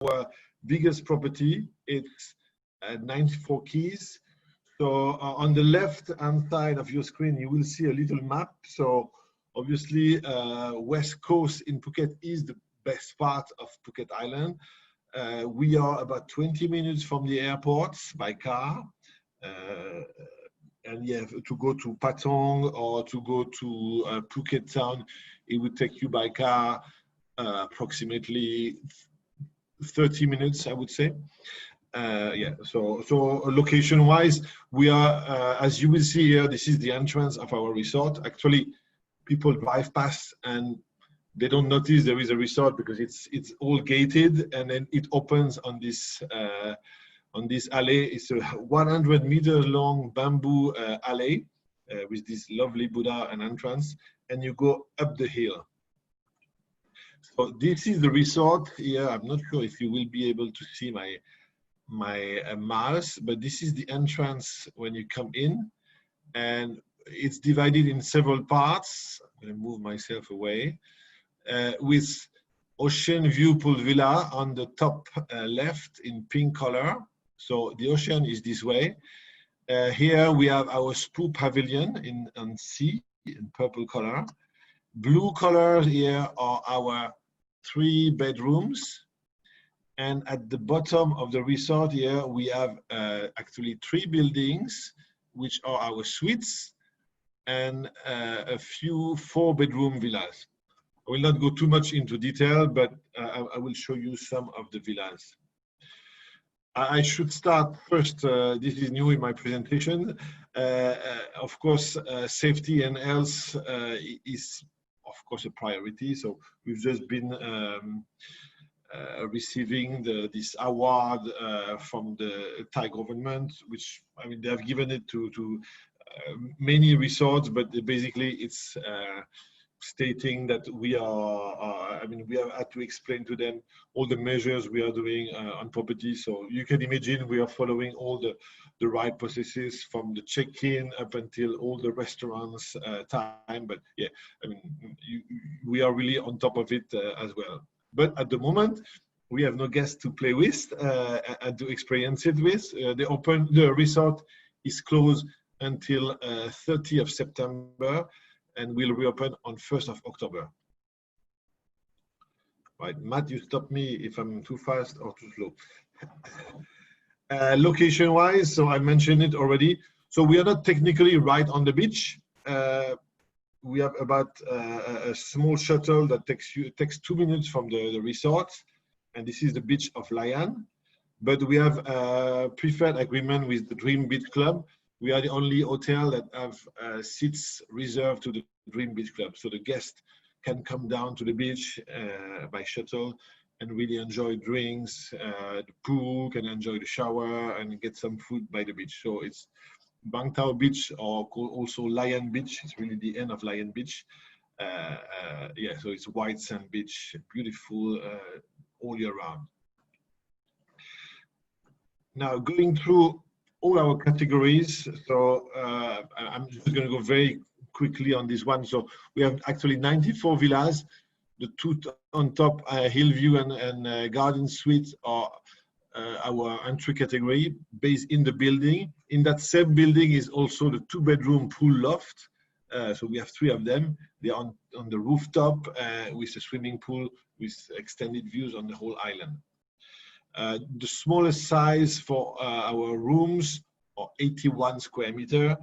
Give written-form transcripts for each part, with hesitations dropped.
our biggest property. It's 94 keys. So on the left-hand side of your screen, you will see a little map. So obviously, West Coast in Phuket is the best part of Phuket Island. We are about 20 minutes from the airport by car. And yeah, to go to Patong or to go to Phuket town, it would take you by car approximately 30 minutes, I would say. Yeah, so location-wise, we are, as you will see here, this is the entrance of our resort. Actually, people drive past and they don't notice there is a resort because it's all gated, and then it opens on this alley. It's a 100 meters long bamboo alley with this lovely Buddha and entrance, and you go up the hill. So this is the resort here. I'm not sure if you will be able to see my mouse, but this is the entrance when you come in, and it's divided in several parts. I'm going to move myself away with ocean view pool villa on the top left in pink color. So the ocean is this way. Here we have our Spoo Pavilion on sea in purple color. Blue colors here are our 3 bedrooms. And at the bottom of the resort here, we have actually 3 buildings, which are our suites, and a few 4-bedroom villas. I will not go too much into detail, but I will show you some of the villas. I should start first, this is new in my presentation. Of course, safety and health is, of course, a priority. So we've just been receiving this award from the Thai government, which, I mean, they have given it to many resorts, but basically it's stating that we are, I mean, we have had to explain to them all the measures we are doing on property. So you can imagine we are following all the right processes from the check-in up until all the restaurants time. But yeah, I mean, we are really on top of it as well. But at the moment, we have no guests to play with and to experience it with. The resort is closed until 30th of September and will reopen on 1st of October. Right, Matt, you stop me if I'm too fast or too slow. Location-wise, so I mentioned it already. So we are not technically right on the beach. We have about a small shuttle that takes 2 minutes from the resort, and this is the beach of Layan. But we have a preferred agreement with the Dream Beach Club. We are the only hotel that have seats reserved to the Dream Beach Club, so the guest can come down to the beach by shuttle and really enjoy drinks, the pool, can enjoy the shower, and get some food by the beach. So it's Bang Tao Beach, or also Layan Beach. It's really the end of Layan Beach. Yeah, so it's white sand beach, beautiful all year round. Now going through all our categories. So I'm just going to go very quickly on this one. So we have actually 94 villas. The 2 on top, Hillview and Garden Suite, are our entry category based in the building. In that same building is also the 2-bedroom pool loft. So we have 3 of them. They are on the rooftop with a swimming pool with extended views on the whole island. The smallest size for our rooms are 81 square meter,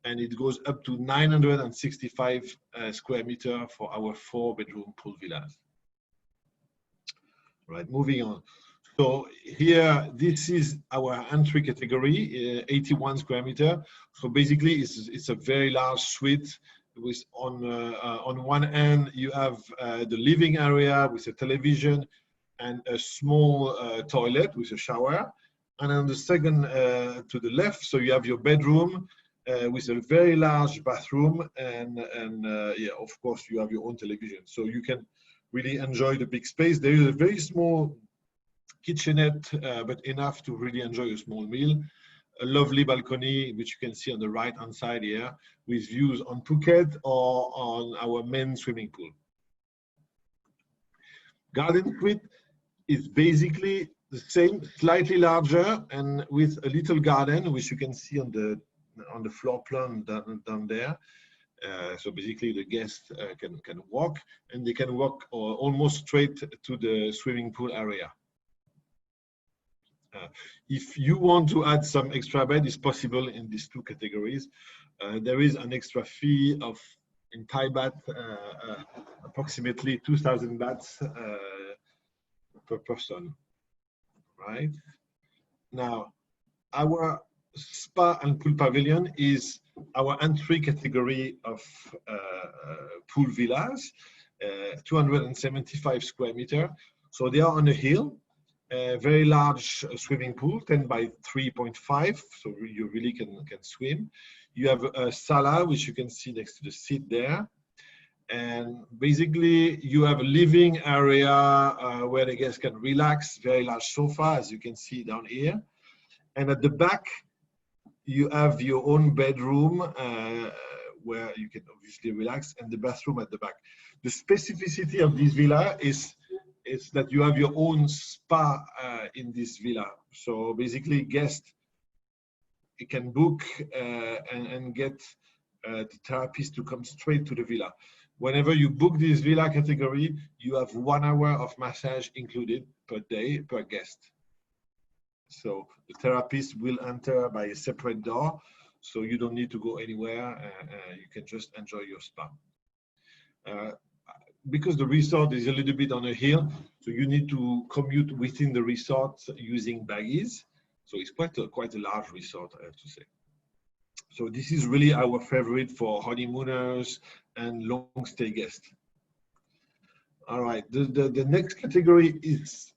and it goes up to 965 square meter for our 4-bedroom pool villas. Right, moving on. So here, this is our entry category, 81 square meter. So basically, it's a very large suite. With on one end, you have the living area with a television and a small toilet with a shower. And on the second to the left, so you have your bedroom with a very large bathroom, and yeah, of course, you have your own television. So you can really enjoy the big space. There is a very small kitchenette, but enough to really enjoy a small meal. A lovely balcony, which you can see on the right-hand side here, with views on Phuket or on our main swimming pool. Garden Suite is basically the same, slightly larger, and with a little garden, which you can see on the floor plan down there. So basically, the guests can walk, and they can walk almost straight to the swimming pool area. If you want to add some extra bed, it's possible in these two categories. There is an extra fee of, in Thai baht, approximately 2,000 bahts per person, right? Now, our spa and pool pavilion is our entry category of pool villas, 275 square meter. So they are on a hill, a very large swimming pool, 10 by 3.5, so you really can swim. You have a sala, which you can see next to the seat there. And basically, you have a living area where the guests can relax, very large sofa, as you can see down here. And at the back, you have your own bedroom where you can obviously relax, and the bathroom at the back. The specificity of this villa is that you have your own spa in this villa. So basically, guests can book and get the therapist to come straight to the villa. Whenever you book this villa category, you have 1 hour of massage included per day per guest. So the therapist will enter by a separate door, so you don't need to go anywhere. You can just enjoy your spa. Because the resort is a little bit on a hill, so you need to commute within the resort using buggies. So it's quite a large resort, I have to say. So this is really our favorite for honeymooners and long stay guests. All right, the next category is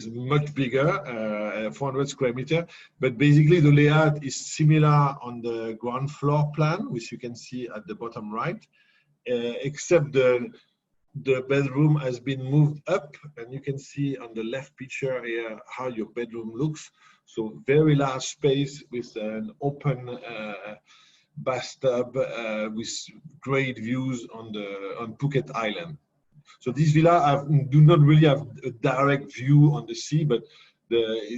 much bigger, 400 square meter, but basically the layout is similar on the ground floor plan, which you can see at the bottom right, except the bedroom has been moved up, and you can see on the left picture here how your bedroom looks. So very large space with an open bathtub with great views on Phuket Island. So these villas do not really have a direct view on the sea, but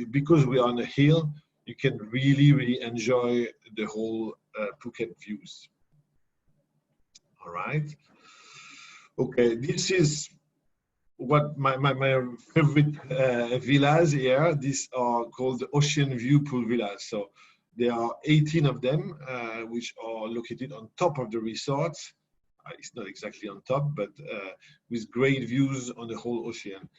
because we are on a hill, you can really enjoy the whole Phuket views. All right. Okay, this is what my favorite villas here. These are called the Ocean View Pool Villas. So there are 18 of them, which are located on top of the resort. It's not exactly on top, but with great views on the whole ocean.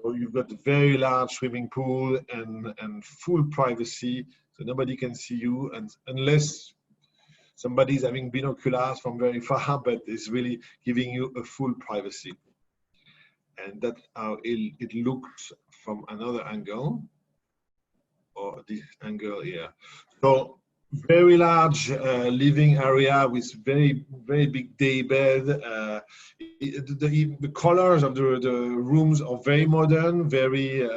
So you've got a very large swimming pool and full privacy, so nobody can see you, and unless somebody's having binoculars from very far, but it's really giving you a full privacy. And that's how it looks from another angle, or this angle here. So very large living area with very big day bed. The colors of the rooms are very modern, very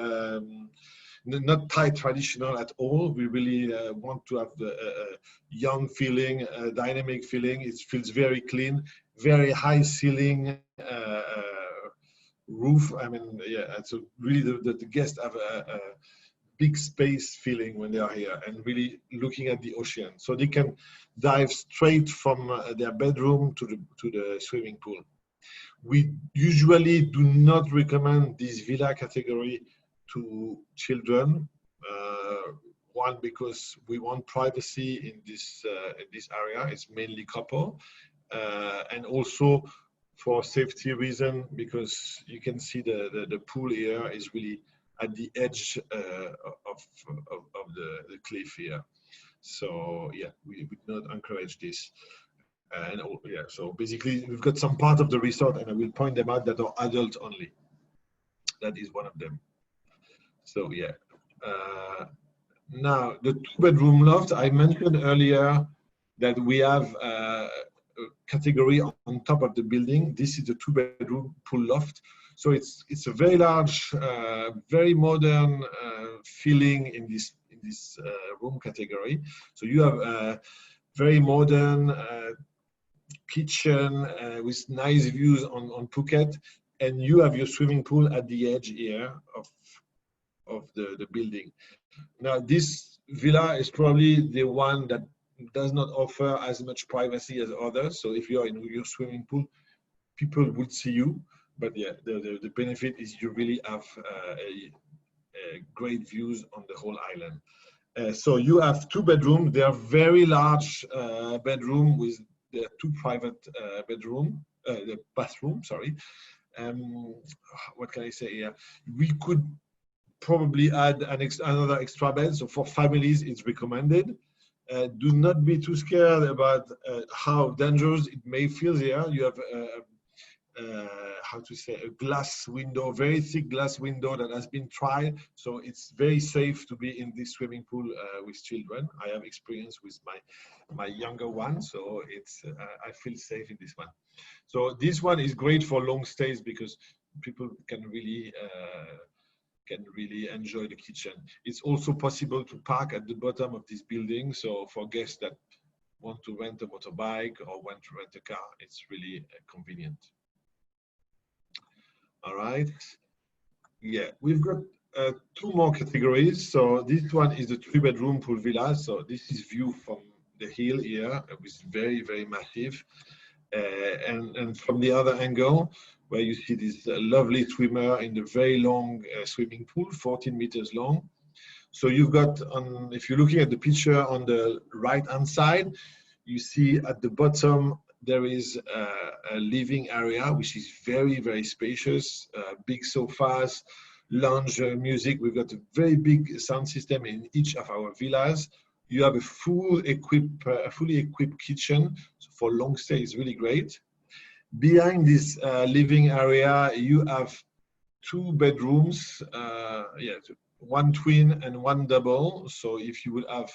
not Thai traditional at all. We really want to have a young feeling, a dynamic feeling. It feels very clean, very high ceiling roof. I mean, yeah, so really the guests have a big space feeling when they are here and really looking at the ocean. So they can dive straight from their bedroom to the swimming pool. We usually do not recommend this villa category to children. One, because we want privacy in this area. It's mainly couple, and also for safety reason, because you can see the pool here is really at the edge of the cliff here. So yeah, we would not encourage this. And yeah, so basically we've got some part of the resort, and I will point them out, that are adult only. That is one of them. So yeah. Now the 2-bedroom loft, I mentioned earlier that we have a category on top of the building. This is the 2-bedroom pool loft. So it's a very large, very modern feeling in this room category. So you have a very modern kitchen with nice views on Phuket. and you have your swimming pool at the edge here of the building. Now, this villa is probably the one that does not offer as much privacy as others. So if you're in your swimming pool, people would see you. But yeah, the benefit is you really have great views on the whole island. So you have 2 bedrooms. They are very large bedroom with the 2 private the bathroom. Sorry. What can I say here? We could probably add another extra bed. So for families, it's recommended. Do not be too scared about how dangerous it may feel here. You have how to say, a glass window, very thick glass window that has been tried. So it's very safe to be in this swimming pool with children. I have experience with my younger one, so it's I feel safe in this one. So this one is great for long stays because people can really enjoy the kitchen. It's also possible to park at the bottom of this building. So for guests that want to rent a motorbike or want to rent a car, it's really convenient. All right. Yeah, we've got 2 more categories. So this one is the 3-bedroom pool villa. So this is view from the hill here, which is very, very massive. And from the other angle, where you see this lovely swimmer in the very long swimming pool, 14 meters long. So you've got, if you're looking at the picture on the right-hand side, you see at the bottom, there is a living area, which is very, very spacious, big sofas, lounge music. We've got a very big sound system in each of our villas. You have a fully equipped kitchen. So for long stay, it's really great. Behind this living area, you have 2 bedrooms, 1 twin and 1 double. So if you will have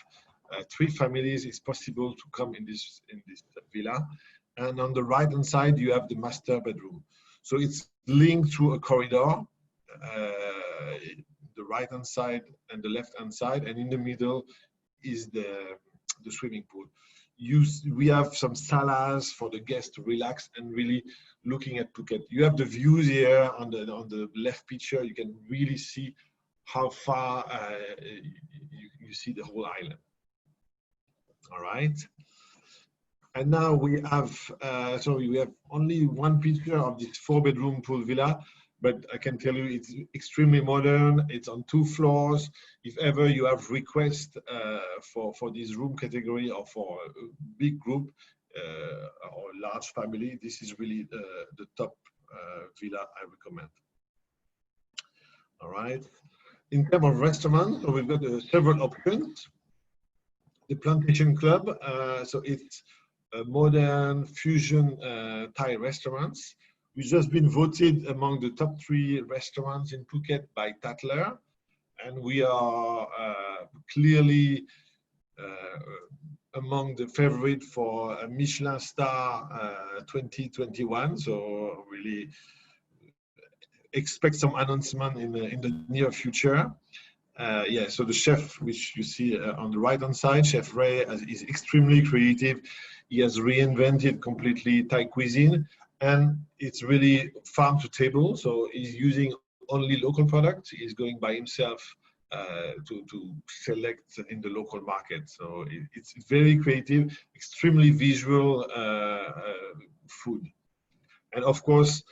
3 families, it's possible to come in this villa. And on the right hand side, you have the master bedroom. So it's linked through a corridor, the right hand side and the left hand side, and in the middle is the swimming pool. We have some salas for the guests to relax and really looking at Phuket. You have the views here on the left picture. You can really see how far you see the whole island. All right. And now we have only 1 picture of this 4-bedroom pool villa, but I can tell you it's extremely modern. It's on 2 floors. If ever you have requests for this room category or for a big group or large family, this is really the top villa I recommend. All right. In terms of restaurants, so we've got several options. The Plantation Club, so it's a modern fusion Thai restaurants. We've just been voted among the top 3 restaurants in Phuket by Tatler, and we are clearly among the favorite for a Michelin star 2021. So really expect some announcement in the near future. So the chef, which you see on the right-hand side, Chef Ray, is extremely creative. He has reinvented completely Thai cuisine, and it's really farm to table. So he's using only local products. He's going by himself to select in the local market. So it's very creative, extremely visual food. And of course,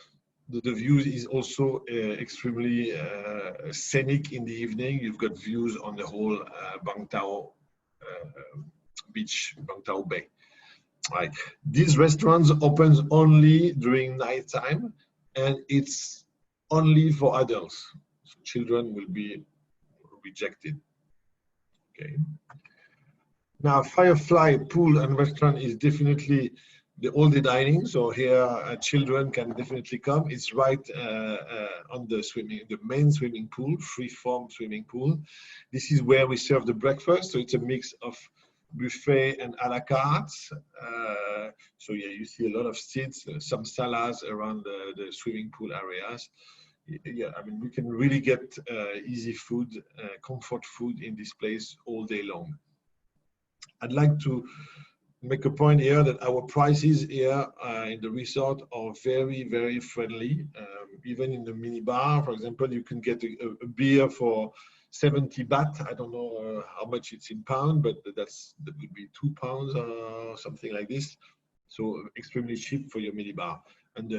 the view is also extremely scenic in the evening. You've got views on the whole Bang Tao beach, Bang Tao Bay. Right. These restaurants opens only during nighttime, and it's only for adults. So children will be rejected. Okay. Now, Firefly Pool and Restaurant is definitely the all-day dining. So here, children can definitely come. It's right on the main swimming pool, free-form swimming pool. This is where we serve the breakfast. So it's a mix of buffet and a la carte. So yeah, you see a lot of seats, some salads around the swimming pool areas. Yeah, I mean, we can really get easy food, comfort food in this place all day long. I'd like to make a point here that our prices here in the resort are very, very friendly. Even in the mini bar, for example, you can get a beer for 70 baht. I don't know how much it's in pound, but that would be £2 or something like this. So extremely cheap for your mini bar. And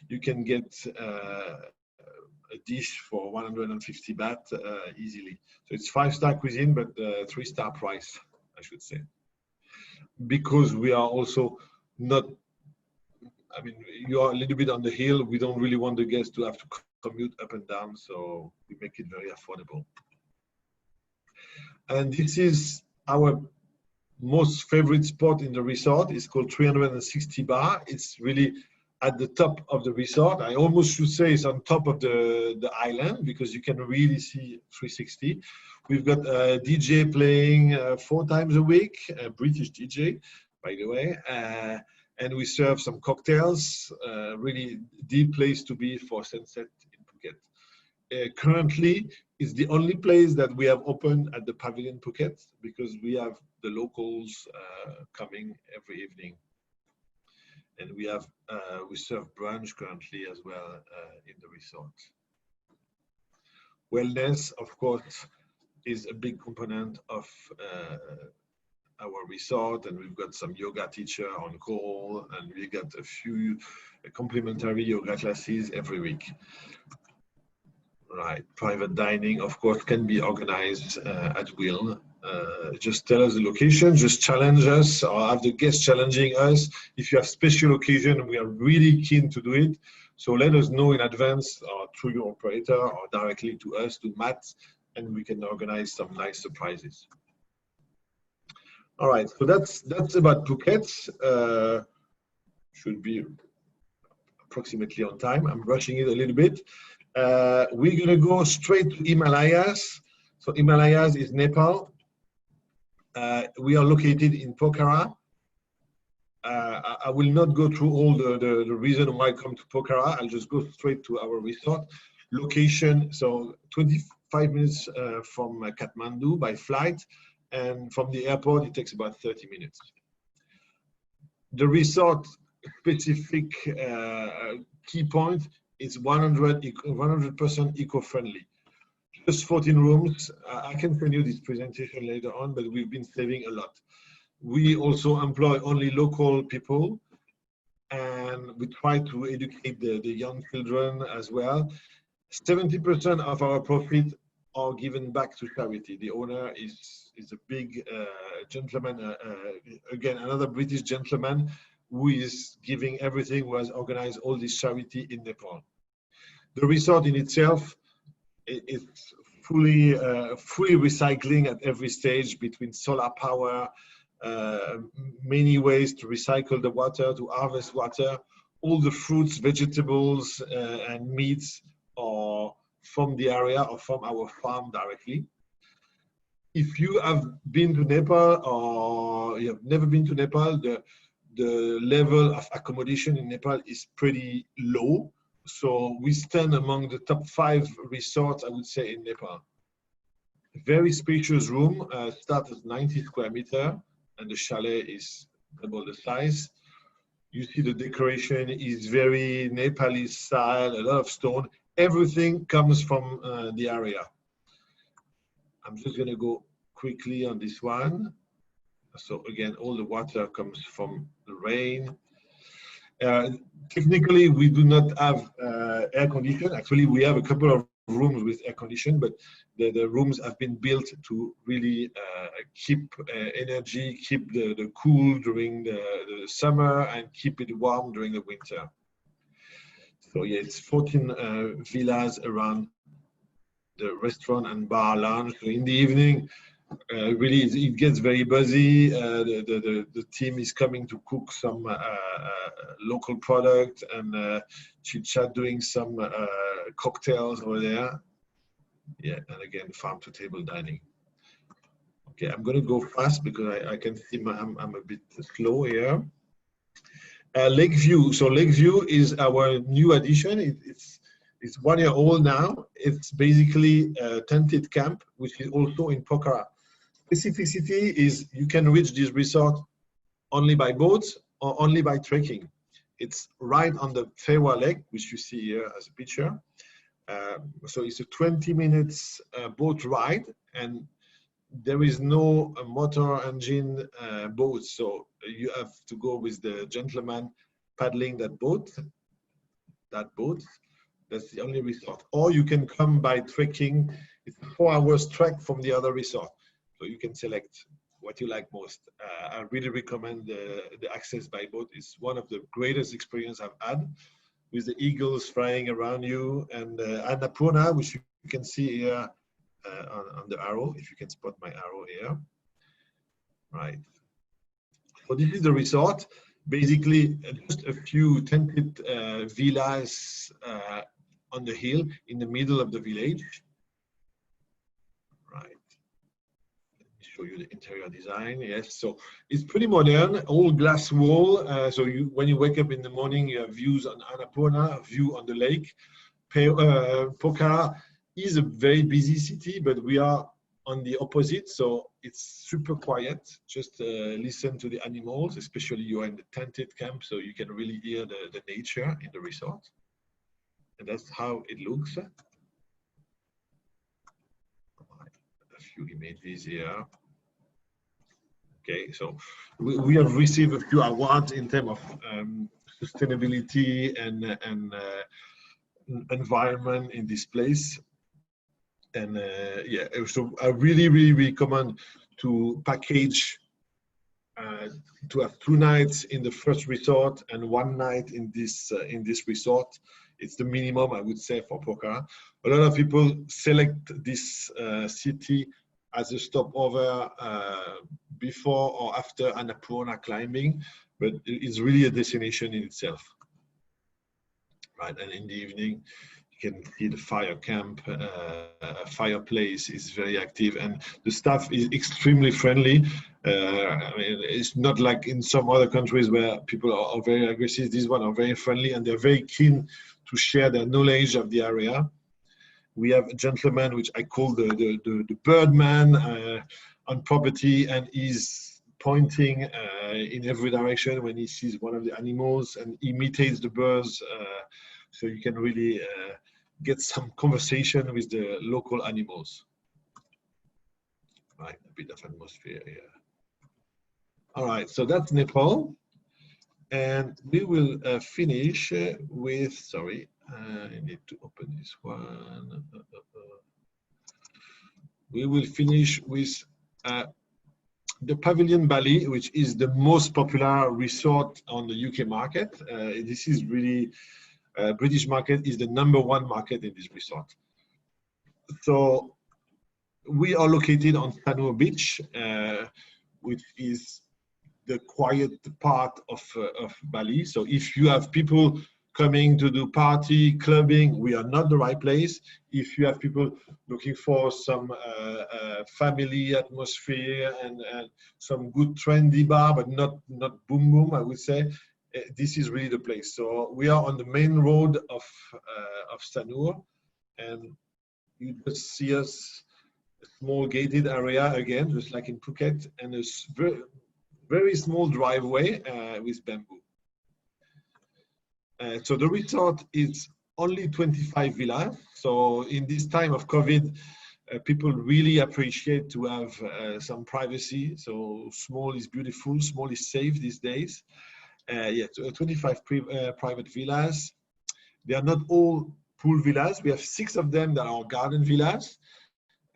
you can get a dish for 150 baht easily. So it's 5-star cuisine, but 3-star price, I should say. Because we are also not, I mean, you are a little bit on the hill. We don't really want the guests to have to commute up and down, so we make it very affordable. And this is our most favorite spot in the resort. It's called 360 Bar. It's really at the top of the resort. I almost should say it's on top of the island because you can really see 360. We've got a DJ playing 4 times a week, a British DJ, by the way. And we serve some cocktails, really the place to be for sunset in Phuket. Currently, it's the only place that we have opened at the Pavilion Phuket because we have the locals coming every evening. And we serve brunch currently as well in the resort. Wellness, of course, is a big component of our resort, and we've got some yoga teacher on call, and we got a few complimentary yoga classes every week. Right, private dining, of course, can be organized at will. Just tell us the location, just challenge us, or have the guests challenging us. If you have special occasion, we are really keen to do it. So let us know in advance, or through your operator, or directly to us, to Matt, and we can organize some nice surprises. All right, so that's about Phuket. Should be approximately on time. I'm rushing it a little bit. We're gonna go straight to Himalayas. So Himalayas is Nepal. We are located in Pokhara. I will not go through all the reason why I come to Pokhara. I'll just go straight to our resort. Location, so 25 minutes from Kathmandu by flight, and from the airport it takes about 30 minutes. The resort specific key point is 100% eco-friendly. Just 14 rooms. I can send you this presentation later on, but we've been saving a lot. We also employ only local people, and we try to educate the young children as well. 70% of our profit are given back to charity. The owner is a big gentleman, again, another British gentleman who is giving everything, who has organized all this charity in Nepal. The resort in itself is fully recycling at every stage, between solar power, many ways to recycle the water, to harvest water. All the fruits, vegetables, and meats are from the area or from our farm directly. If you have been to Nepal or you have never been to Nepal, the level of accommodation in Nepal is pretty low. So we stand among the top 5 resorts, I would say, in Nepal. Very spacious room, starts at 90 square meter, and the chalet is double the size. You see the decoration is very Nepali style, a lot of stone. Everything comes from the area. I'm just gonna go quickly on this one. So again, all the water comes from the rain. Technically, we do not have air condition. Actually, we have a couple of rooms with air condition, but the rooms have been built to really keep energy, keep the cool during the summer, and keep it warm during the winter. So yeah, it's 14 villas around the restaurant and bar lounge. So in the evening, really it gets very buzzy. The team is coming to cook some local product and chit chat, doing some cocktails over there. Yeah, and again, farm to table dining. Okay, I'm going to go fast because I can see I'm a bit slow here. Lakeview. So Lakeview is our new addition. It's 1 year old now. It's basically a tented camp, which is also in Pokhara. Specificity is you can reach this resort only by boat or only by trekking. It's right on the Fewa Lake, which you see here as a picture. So it's a 20 minutes boat ride, and there is no motor engine boat. So you have to go with the gentleman paddling that boat. That's the only resort. Or you can come by trekking. It's a 4 hours trek from the other resort. So you can select what you like most. I really recommend the access by boat. It's one of the greatest experience I've had, with the eagles flying around you, and Annapurna, which you can see here on the arrow, if you can spot my arrow here. Right. So this is the resort. Basically, just a few tented villas on the hill in the middle of the village. Right. Let me show you the interior design. Yes, so it's pretty modern, all glass wall. So when you wake up in the morning, you have views on Annapurna, a view on the lake. Pokhara is a very busy city, but we are on the opposite, so it's super quiet. Just listen to the animals, especially you are in the tented camp, so you can really hear the nature in the resort. And that's how it looks. A few images here. Okay, so we have received a few awards in terms of sustainability and environment in this place. And yeah, so I really recommend to package, to have 2 nights in the first resort and 1 night in this resort. It's the minimum, I would say, for Pokhara. A lot of people select this city as a stopover before or after Annapurna climbing, but it's really a destination in itself. Right, and in the evening, you can see the fire camp, fireplace is very active, and the staff is extremely friendly. I mean, it's not like in some other countries where people are very aggressive. These ones are very friendly, and they're very keen to share their knowledge of the area. We have a gentleman, which I call the birdman on property, and he's pointing in every direction when he sees one of the animals, and imitates the birds. So you can really get some conversation with the local animals. Right, a bit of atmosphere here. All right, so that's Nepal. And we will finish with, sorry, I need to open this one. We will finish with the Pavilion Bali, which is the most popular resort on the UK market. This is really, British market is the #1 market in this resort. So we are located on Sanur Beach, which is the quiet part of Bali. So if you have people coming to do party, clubbing, we are not the right place. If you have people looking for some family atmosphere and some good trendy bar, but not boom boom, I would say, this is really the place. So we are on the main road of Sanur, and you just see us, a small gated area again, just like in Phuket, and a very small driveway with bamboo. So the resort is only 25 villas. So in this time of COVID, people really appreciate to have some privacy. So small is beautiful, small is safe these days. Yeah, 25 private villas. They are not all pool villas. We have 6 of them that are garden villas,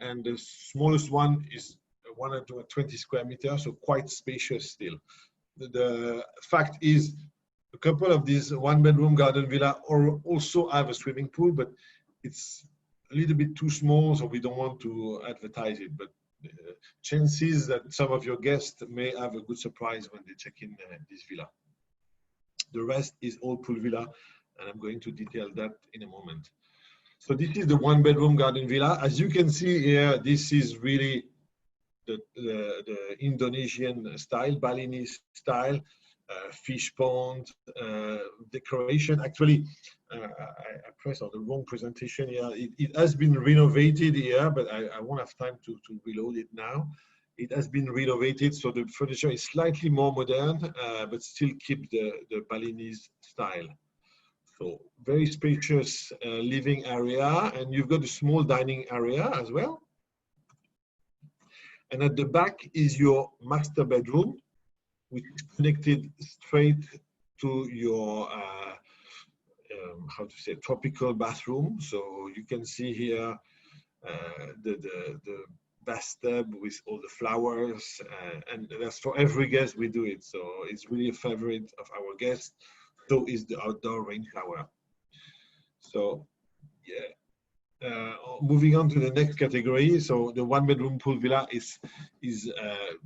and the smallest one is 120 square meters, so quite spacious still. The fact is, a couple of these 1-bedroom garden villa also have a swimming pool, but it's a little bit too small, so we don't want to advertise it. But chances that some of your guests may have a good surprise when they check in this villa. The rest is all pool villa, and I'm going to detail that in a moment. So this is the 1-bedroom garden villa. As you can see here, this is really the Indonesian style, Balinese style, fish pond, decoration. Actually, I pressed on the wrong presentation here. It has been renovated here, but I won't have time to reload it now. It has been renovated, so the furniture is slightly more modern, but still keep the Balinese style. So very spacious living area, and you've got a small dining area as well. And at the back is your master bedroom, which is connected straight to your how to say, tropical bathroom. So you can see here the bathtub with all the flowers, and that's for every guest we do it. So it's really a favorite of our guests. So is the outdoor rain shower. So yeah. Moving on to the next category. So the one bedroom pool villa is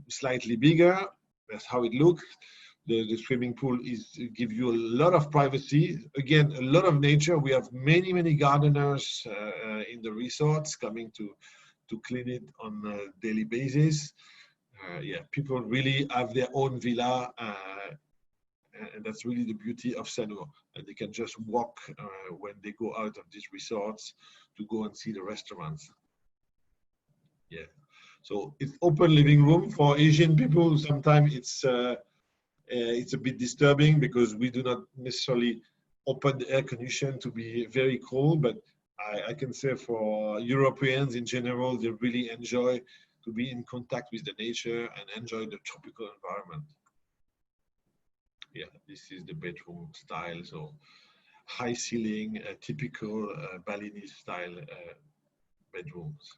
slightly bigger. That's how it looks. The swimming pool give you a lot of privacy. Again, a lot of nature. We have many gardeners in the resorts coming to clean it on a daily basis. Yeah, people really have their own villa, and that's really the beauty of Sanur. And they can just walk when they go out of these resorts to go and see the restaurants. Yeah, so it's open living room for Asian people. Sometimes it's a bit disturbing because we do not necessarily open the air condition to be very cold, but I can say for Europeans in general, they really enjoy to be in contact with the nature and enjoy the tropical environment. Yeah, this is the bedroom style. So high ceiling, typical Balinese style bedrooms.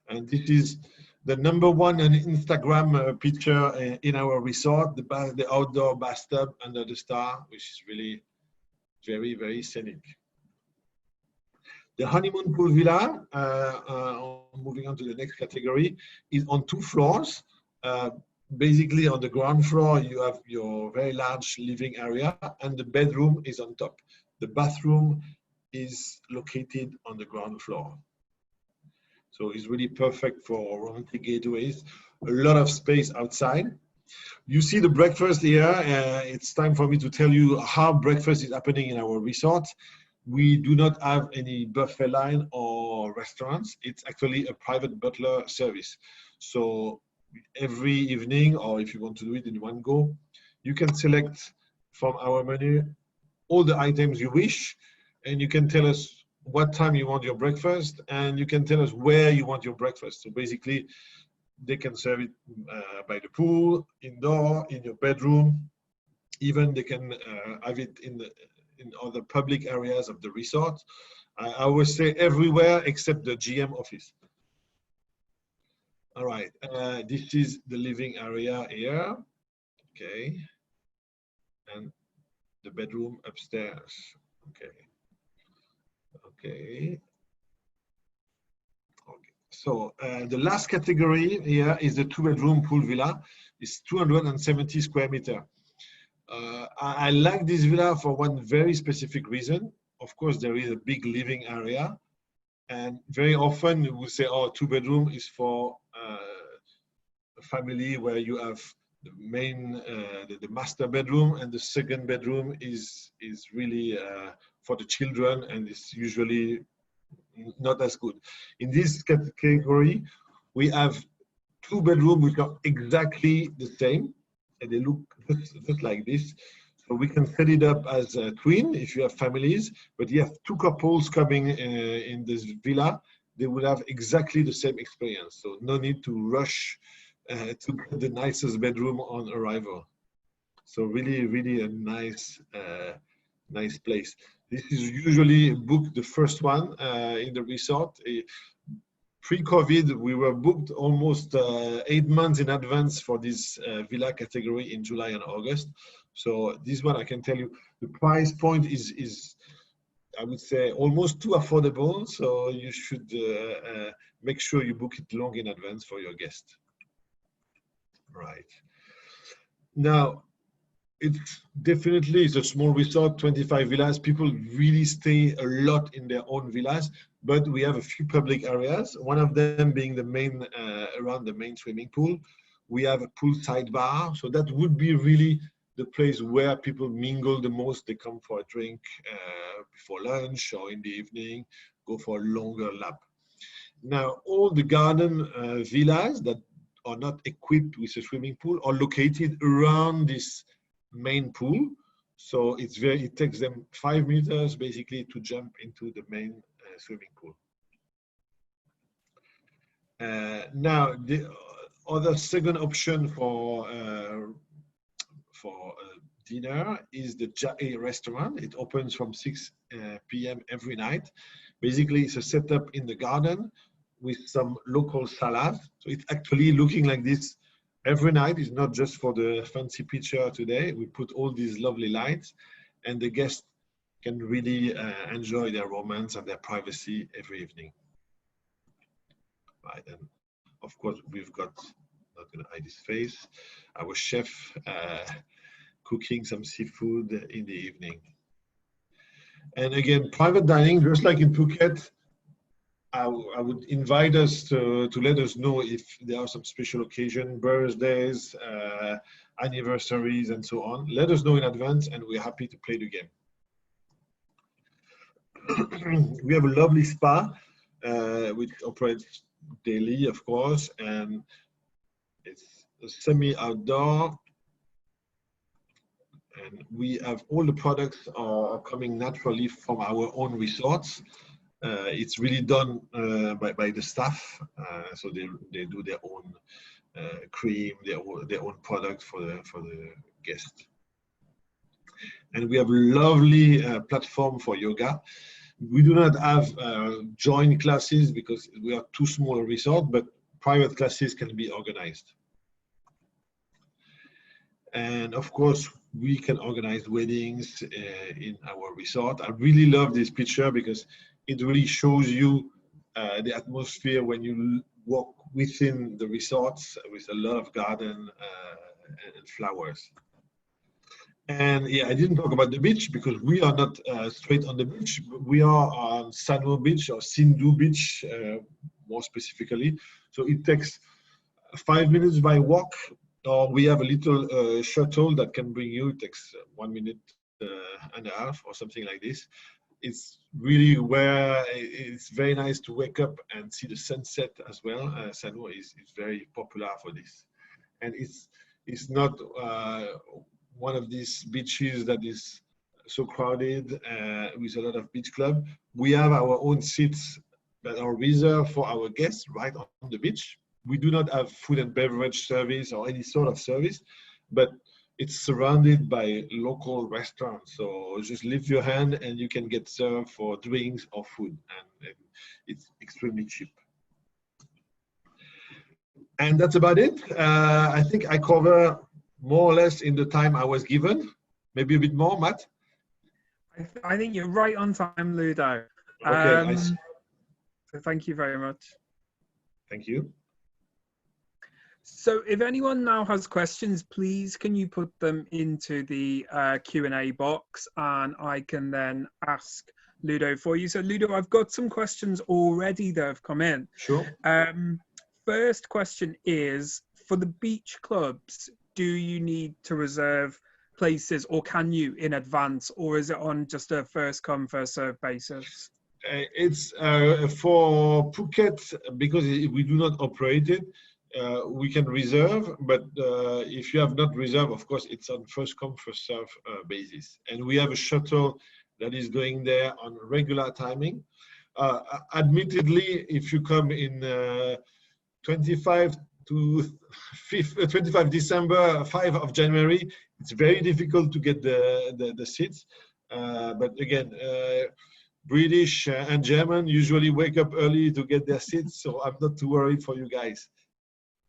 And this is the #1 on Instagram picture in our resort, the outdoor bathtub under the star, which is really very scenic. The honeymoon pool villa, moving on to the next category, is on 2 floors. Basically, on the ground floor, you have your very large living area, and the bedroom is on top. The bathroom is located on the ground floor. So it's really perfect for romantic getaways. A lot of space outside. You see the breakfast here. It's time for me to tell you how breakfast is happening in our resort. We do not have any buffet line or restaurants. It's actually a private butler service. So every evening, or if you want to do it in one go, you can select from our menu all the items you wish, and you can tell us what time you want your breakfast, and you can tell us where you want your breakfast. So basically, they can serve it by the pool, indoor, in your bedroom. Even they can have it in other public areas of the resort. I always say everywhere except the GM office. All right, this is the living area here. Okay, and the bedroom upstairs. Okay. Okay. So the last category here is the 2-bedroom pool villa. It's 270 square meter. I like this villa for one very specific reason. Of course, there is a big living area, and very often we will say, "Oh, 2-bedroom is for a family where you have the main, the master bedroom, and the second bedroom is really for the children, and it's usually not as good." In this category, we have 2 bedrooms which are exactly the same, and they look just like this. So we can set it up as a twin if you have families, but you have 2 couples coming in this villa, they will have exactly the same experience. So no need to rush to get the nicest bedroom on arrival. So really a nice place. This is usually booked the first one in the resort. Pre-COVID, we were booked almost 8 months in advance for this villa category in July and August. So this one, I can tell you, the price point is I would say almost too affordable. So you should make sure you book it long in advance for your guest. Right. Now, it's definitely a small resort, 25 villas. People really stay a lot in their own villas, but we have a few public areas. One of them being the main, around the main swimming pool. We have a poolside bar. So that would be really the place where people mingle the most. They come for a drink before lunch or in the evening, go for a longer lap. Now, all the garden villas that are not equipped with a swimming pool are located around this main pool. So it takes them 5 meters basically to jump into the main swimming pool. Now, the other second option for dinner is the Jae restaurant. It opens from 6 p.m. every night. Basically, it's a setup in the garden with some local salad. So it's actually looking like this every night. It's not just for the fancy picture today. We put all these lovely lights, and the guests can really enjoy their romance and their privacy every evening. Right, and of course, we've got, not gonna hide his face, our chef cooking some seafood in the evening. And again, private dining, just like in Phuket, I would invite us to let us know if there are some special occasions, birthdays, anniversaries, and so on. Let us know in advance, and we're happy to play the game. We have a lovely spa, which operates daily, of course, and it's semi-outdoor. And we have all the products are coming naturally from our own resorts. It's really done by the staff, so they do their own cream, their own product for the guests. And we have a lovely platform for yoga. We do not have joint classes because we are too small a resort, but private classes can be organized. And of course, we can organize weddings in our resort. I really love this picture because it really shows you the atmosphere when you walk within the resorts with a lot of garden and flowers. And yeah, I didn't talk about the beach because we are not straight on the beach. We are on Sanur Beach or Sindhu Beach, more specifically. So it takes 5 minutes by walk, or we have a little shuttle that can bring you. It takes 1 minute and a half or something like this. It's really where it's very nice to wake up and see the sunset as well. Sanur is very popular for this, and it's not one of these beaches that is so crowded with a lot of beach club. We have our own seats that are reserved for our guests right on the beach. We do not have food and beverage service or any sort of service, but it's surrounded by local restaurants. So just lift your hand and you can get served for drinks or food, and it's extremely cheap. And that's about it. I think I cover more or less in the time I was given. Maybe a bit more, Matt? I think you're right on time, Ludo. Okay, so thank you very much. Thank you. So if anyone now has questions, please can you put them into the Q&A box, and I can then ask Ludo for you. So Ludo, I've got some questions already that have come in. Sure. First question is, for the beach clubs, do you need to reserve places, or can you in advance, or is it on just a first come, first serve basis? It's for Phuket, because we do not operate it, we can reserve, but if you have not reserved, of course, it's on first come, first serve basis. And we have a shuttle that is going there on regular timing. Admittedly, if you come in 25 December, 5 of January, it's very difficult to get the seats. But again, British and German usually wake up early to get their seats, so I'm not too worried for you guys.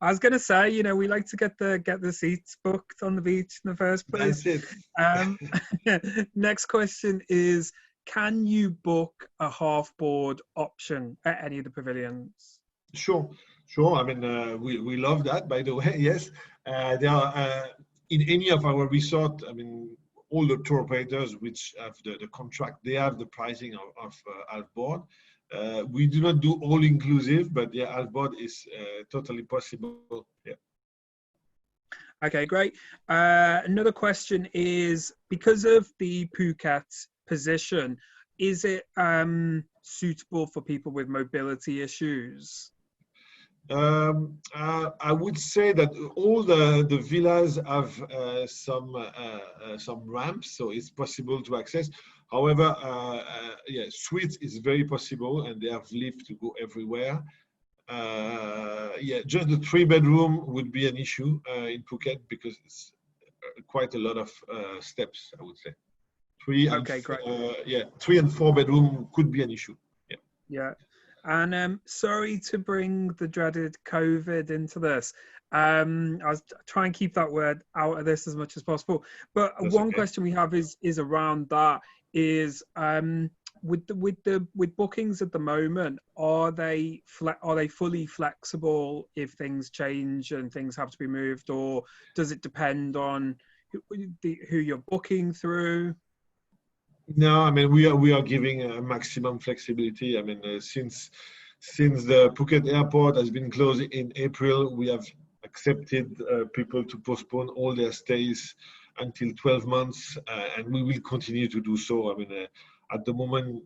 I was going to say, you know, we like to get the seats booked on the beach in the first place. That's it. Next question is, can you book a half board option at any of the pavilions? Sure. I mean, we love that, by the way. Yes, there are in any of our resort. I mean, all the tour operators which have the contract, they have the pricing of half board. We do not do all inclusive, but yeah, half board is totally possible. Yeah. Okay, great. Another question is, because of the Phuket position, is it suitable for people with mobility issues? I would say that all the villas have some ramps, so it's possible to access. However, yeah, suites is very possible, and they have lift to go everywhere. Yeah, just the 3-bedroom would be an issue in Phuket because it's quite a lot of steps, I would say. Okay, great. Yeah, 3 and 4-bedroom could be an issue. Yeah. Yeah. And sorry to bring the dreaded COVID into this. I was trying and keep that word out of this as much as possible. But That's one okay. question we have is around that is with bookings at the moment, are they fully flexible if things change and things have to be moved, or does it depend on who you're booking through? No, I mean we are giving a maximum flexibility. I mean since the Phuket airport has been closed in April, we have accepted people to postpone all their stays until 12 months, and we will continue to do so. I mean, at the moment,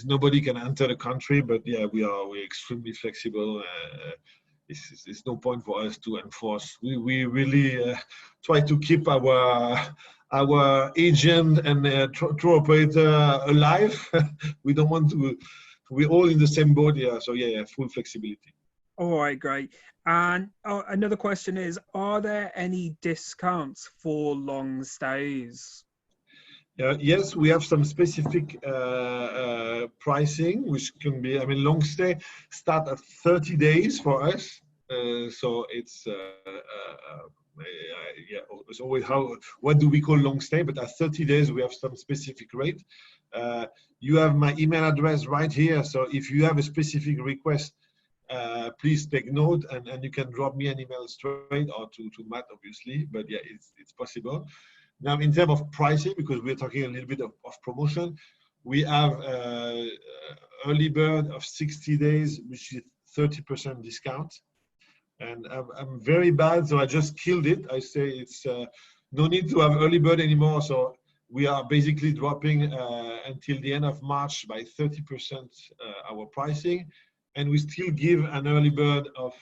nobody can enter the country, but yeah, we're extremely flexible. It's no point for us to enforce. We really try to keep our agent and tour operator alive. We don't want to. We're all in the same boat here, so yeah, full flexibility. All right, great. And another question is, are there any discounts for long stays? Yes, we have some specific pricing, which can be, I mean, long stay start at 30 days for us. So it's, yeah, it's always what do we call long stay? But at 30 days, we have some specific rate. You have my email address right here. So if you have a specific request, please take note and you can drop me an email straight or to Matt, obviously. But yeah, it's possible. Now, in terms of pricing, because we're talking a little bit of promotion, we have early bird of 60 days, which is 30% discount. And I'm very bad, so I just killed it. I say it's no need to have early bird anymore. So we are basically dropping until the end of March by 30% our pricing. And we still give an early bird of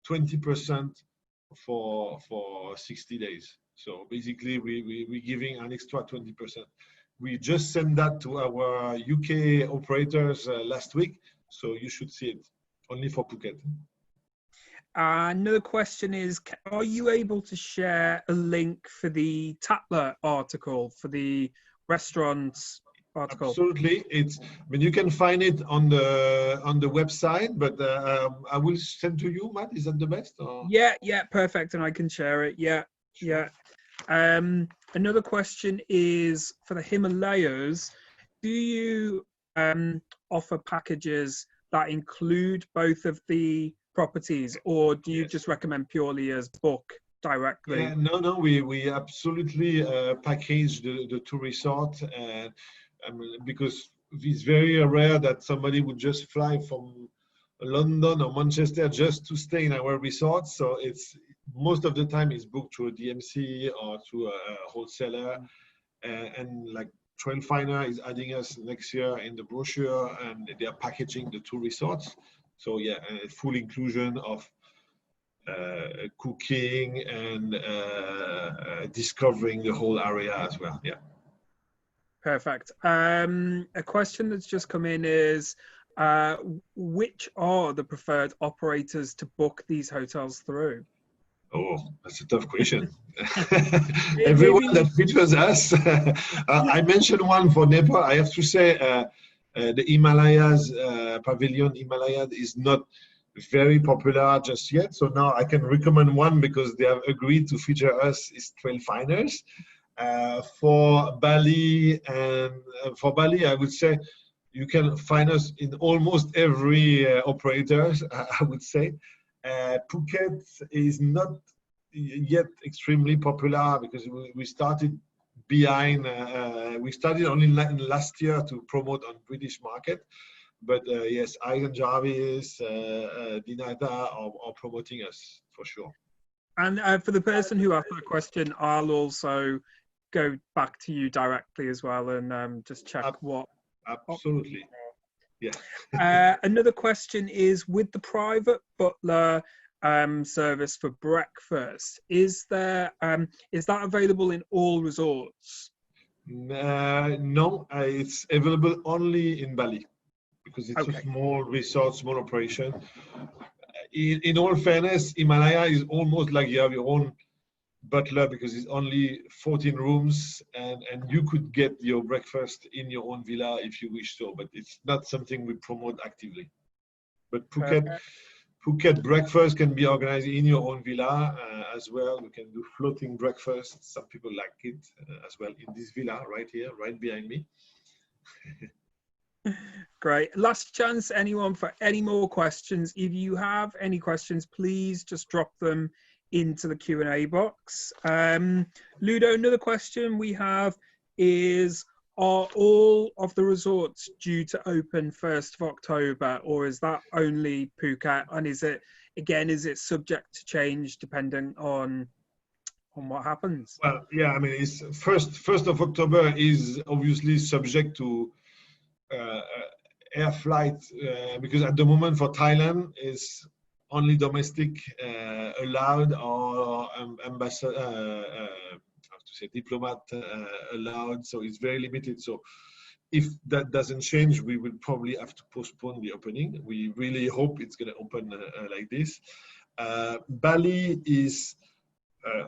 20% for 60 days. So basically, we're giving an extra 20%. We just sent that to our UK operators last week, so you should see it only for Phuket. Another question is, are you able to share a link for the Tatler article, for the restaurants article? Absolutely. I mean, you can find it on the website, but I will send to you, Matt. Is that the best? Or? Yeah, perfect. And I can share it. Yeah, sure. Yeah. Another question is for the Himalayas. Do you offer packages that include both of the properties, or do you just recommend purely as book directly? Yeah, no, we absolutely package the two resorts, because it's very rare that somebody would just fly from London or Manchester just to stay in our resort. So it's most of the time it's booked through a DMC or through a wholesaler, and like Trailfinder is adding us next year in the brochure, and they are packaging the two resorts. So yeah, full inclusion of cooking and discovering the whole area as well. Yeah. Perfect. A question that's just come in is, which are the preferred operators to book these hotels through? Oh, that's a tough question. Everyone that features us. I mentioned one for Nepal. I have to say the Himalayas, Pavilion Himalayas is not very popular just yet. So now I can recommend one because they have agreed to feature us is Trailfinders. For Bali, I would say you can find us in almost every operator, I would say. Phuket is not yet extremely popular because we started behind. We started only last year to promote on British market. But yes, Island Jarvis, Dinata are promoting us for sure. And for the person who asked that question, I'll also go back to you directly as well and just check what. Absolutely. Yeah. Another question is, with the private butler service for breakfast, is that available in all resorts? No, it's available only in Bali because it's a Okay. small resort, small operation. In all fairness, Himalaya is almost like you have your own butler because it's only 14 rooms and you could get your breakfast in your own villa if you wish so, but it's not something we promote actively. But Phuket breakfast can be organized in your own villa as well. We can do floating breakfast. Some people like it as well in this villa right here, right behind me. Great. Last chance, anyone, for any more questions. If you have any questions, please just drop them into the Q&A box. Ludo, another question we have is, are all of the resorts due to open 1st of October, or is that only Phuket? And is it subject to change depending on what happens? Well, yeah, I mean, it's first of October is obviously subject to air flight because at the moment for Thailand is only domestic allowed or ambassador, diplomat allowed. So it's very limited. So if that doesn't change, we will probably have to postpone the opening. We really hope it's going to open like this. Bali is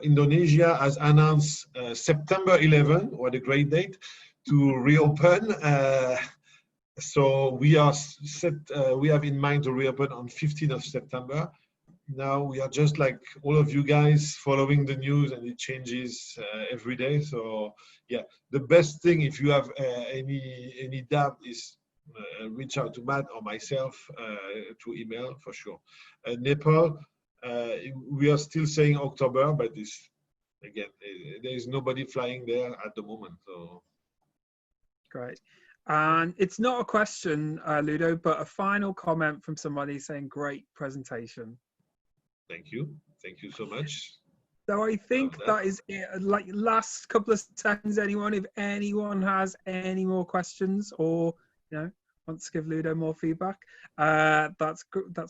Indonesia has announced September 11, what a great date, to reopen. So we are set. We have in mind to reopen on 15th of September. Now we are just like all of you guys following the news, and it changes every day. So yeah, the best thing if you have any doubt is reach out to Matt or myself through email for sure. Nepal, we are still saying October, but again there is nobody flying there at the moment. So great. And it's not a question, Ludo, but a final comment from somebody saying, great presentation. Thank you so much. So I think that is it. Like, last couple of seconds, if anyone has any more questions or wants to give Ludo more feedback, that's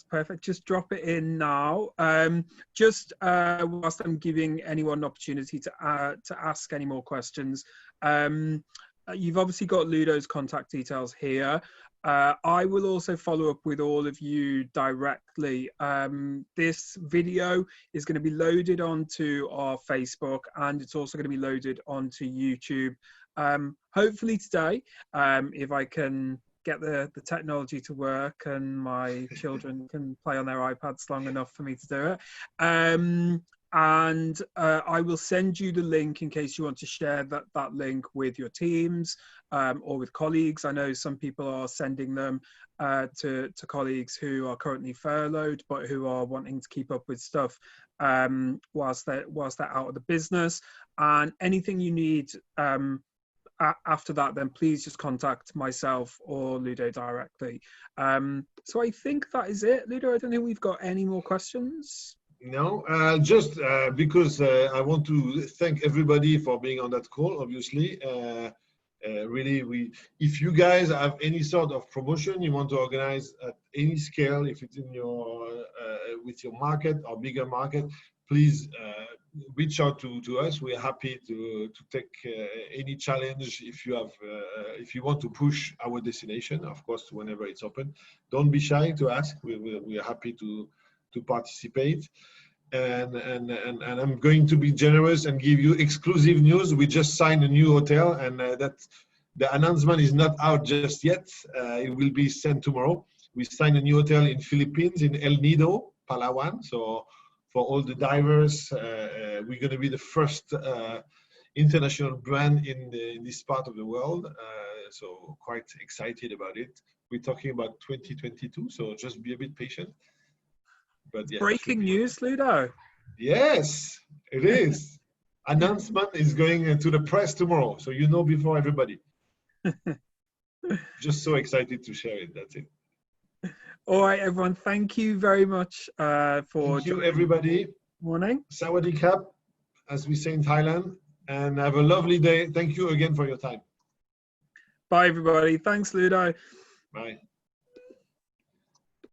perfect. Just drop it in now. Just whilst I'm giving anyone an opportunity to ask any more questions. You've obviously got Ludo's contact details here. I will also follow up with all of you directly. This video is going to be loaded onto our Facebook, and it's also going to be loaded onto YouTube. Hopefully today, if I can get the technology to work and my children can play on their iPads long enough for me to do it. And I will send you the link in case you want to share that link with your teams or with colleagues. I know some people are sending them to colleagues who are currently furloughed, but who are wanting to keep up with stuff whilst they're out of the business. And anything you need after that, then please just contact myself or Ludo directly. So I think that is it. Ludo, I don't think we've got any more questions. No, just because I want to thank everybody for being on that call, obviously. Really, if you guys have any sort of promotion you want to organize at any scale, if it's in your with your market or bigger market, please reach out to us. We're happy to take any challenge if you want to push our destination, of course, whenever it's open. Don't be shy to ask. We are happy to participate, and I'm going to be generous and give you exclusive news. We just signed a new hotel, and that the announcement is not out just yet. It will be sent tomorrow. We signed a new hotel in Philippines, in El Nido, Palawan. So for all the divers, we're going to be the first international brand in this part of the world. So quite excited about it. We're talking about 2022, so just be a bit patient. But yeah, breaking news, Ludo. Yes, it is. Announcement is going to the press tomorrow, so you know before everybody. Just so excited to share it. That's it. All right, everyone. Thank you very much for. Thank you, everybody. Morning. Sawadee Krap, as we say in Thailand, and have a lovely day. Thank you again for your time. Bye, everybody. Thanks, Ludo. Bye.